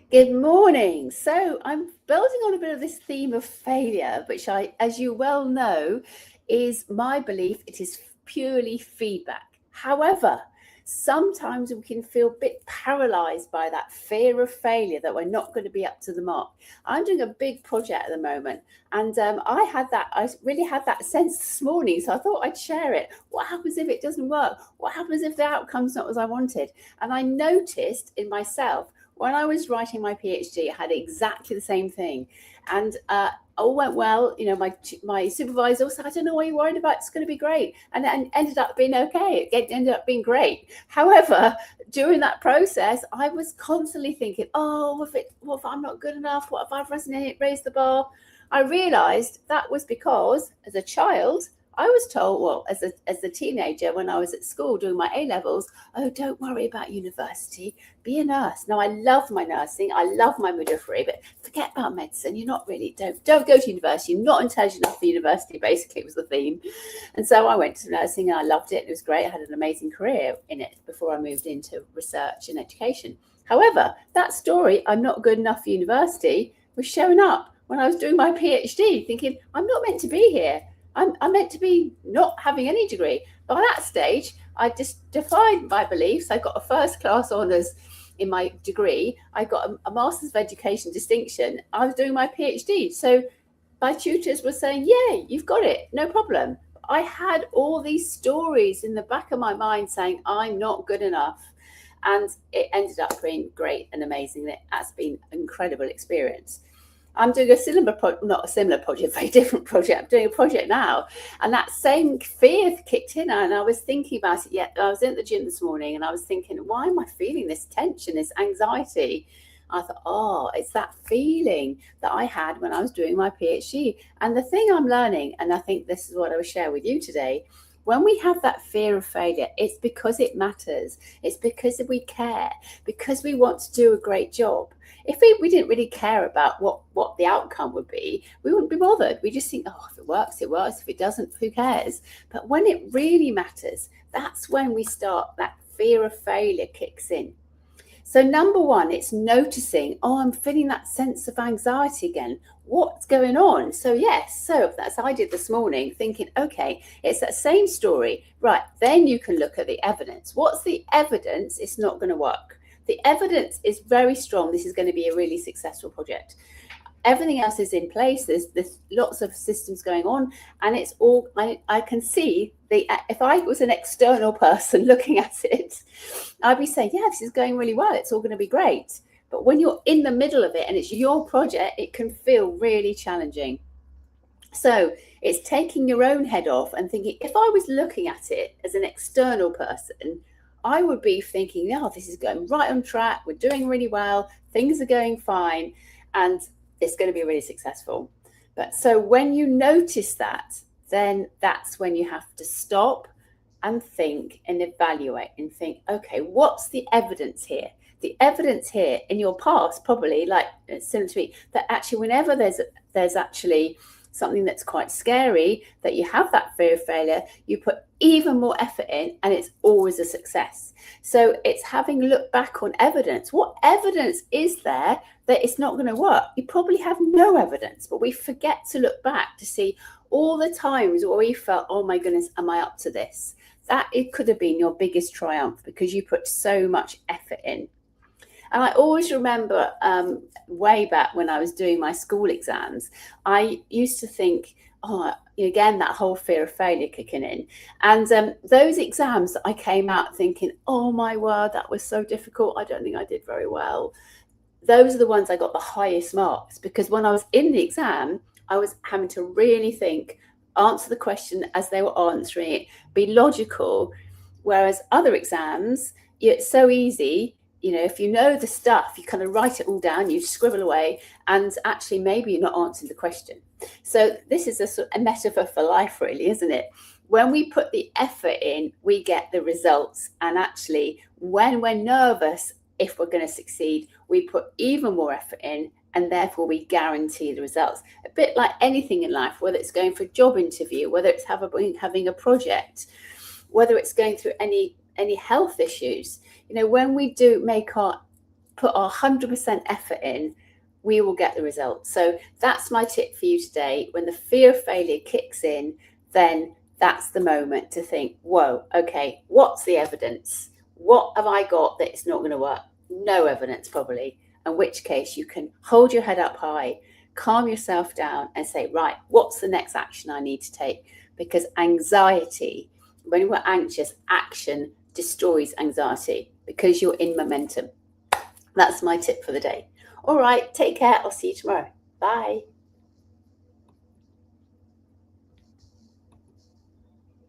Good morning. So I'm building on a bit of this theme of failure, which as you well know, is my belief it is purely feedback. However, sometimes we can feel a bit paralyzed by that fear of failure that we're not going to be up to the mark. I'm doing a big project at the moment, and I really had that sense this morning. So I thought I'd share it. What happens if it doesn't work? What happens if the outcome's not as I wanted? And I noticed in myself when I was writing my PhD, I had exactly the same thing, and all went well. My supervisor said, "I don't know what you're worried about. It's going to be great," and it ended up being okay. It ended up being great. However, during that process, I was constantly thinking, "Oh, what if I'm not good enough? What if I've raised the bar?" I realised that was because, as a child, I was told, well, as a teenager, when I was at school doing my A levels, oh, don't worry about university, be a nurse. Now, I love my nursing, I love my midwifery, but forget about medicine. You're not really, don't go to university. You're not intelligent enough for university, basically, was the theme. And so I went to nursing and I loved it. It was great. I had an amazing career in it before I moved into research and education. However, that story, I'm not good enough for university, was showing up when I was doing my PhD, thinking, I'm not meant to be here. I'm meant to be not having any degree. By that stage, I just defied my beliefs. I got a first class honours in my degree. I got a Master's of Education distinction. I was doing my PhD. So my tutors were saying, yeah, you've got it, no problem. I had all these stories in the back of my mind saying, I'm not good enough. And it ended up being great and amazing. It has been an incredible experience. I'm doing not a similar project, very different project. I'm doing a project now, and that same fear kicked in, and I was thinking about it. Yeah, I was in the gym this morning, and I was thinking, why am I feeling this tension, this anxiety? I thought, oh, it's that feeling that I had when I was doing my PhD. And the thing I'm learning, and I think this is what I will share with you today, when we have that fear of failure, it's because it matters. It's because we care, because we want to do a great job. If we didn't really care about what the outcome would be, we wouldn't be bothered. We just think, oh, if it works, it works. If it doesn't, who cares? But when it really matters, that's when we start, that fear of failure kicks in. So number one, it's noticing, oh, I'm feeling that sense of anxiety again. What's going on? So yes, so that's what I did this morning, thinking, okay, it's that same story. Right, then you can look at the evidence. What's the evidence it's not going to work? The evidence is very strong. This is going to be a really successful project. Everything else is in place. There's lots of systems going on, and it's all, I can see if I was an external person looking at it, I'd be saying, yeah, this is going really well. It's all going to be great. But when you're in the middle of it and it's your project, it can feel really challenging. So it's taking your own head off and thinking, if I was looking at it as an external person, I would be thinking, oh, this is going right on track. We're doing really well. Things are going fine. And it's going to be really successful. But so when you notice that, then that's when you have to stop and think and evaluate and think, okay, what's the evidence here? The evidence here in your past, probably like similar to me, that actually whenever there's actually something that's quite scary, that you have that fear of failure, you put even more effort in and it's always a success. So it's having looked back on evidence. What evidence is there that it's not going to work? You probably have no evidence, but we forget to look back to see all the times where we felt, oh my goodness, am I up to this? That it could have been your biggest triumph because you put so much effort in. And I always remember way back when I was doing my school exams, I used to think, oh, again, that whole fear of failure kicking in. And those exams, I came out thinking, oh my word, that was so difficult. I don't think I did very well. Those are the ones I got the highest marks because when I was in the exam, I was having to really think, answer the question as they were answering it, be logical. Whereas other exams, it's so easy. If you know the stuff, you kind of write it all down, you scribble away, and actually maybe you're not answering the question. So this is a metaphor for life, really, isn't it? When we put the effort in, we get the results. And actually, when we're nervous, if we're going to succeed, we put even more effort in, and therefore we guarantee the results. A bit like anything in life, whether it's going for a job interview, whether it's having a project, whether it's going through any health issues. When we do make our put our 100% effort in, we will get the results. So that's my tip for you today. When the fear of failure kicks in, then that's the moment to think, whoa, okay, what's the evidence? What have I got that it's not going to work? No evidence, probably. In which case you can hold your head up high, calm yourself down and say, right, what's the next action I need to take? Because anxiety, when we're anxious, action destroys anxiety because you're in momentum. That's my tip for the day. All right, take care. I'll see you tomorrow. Bye.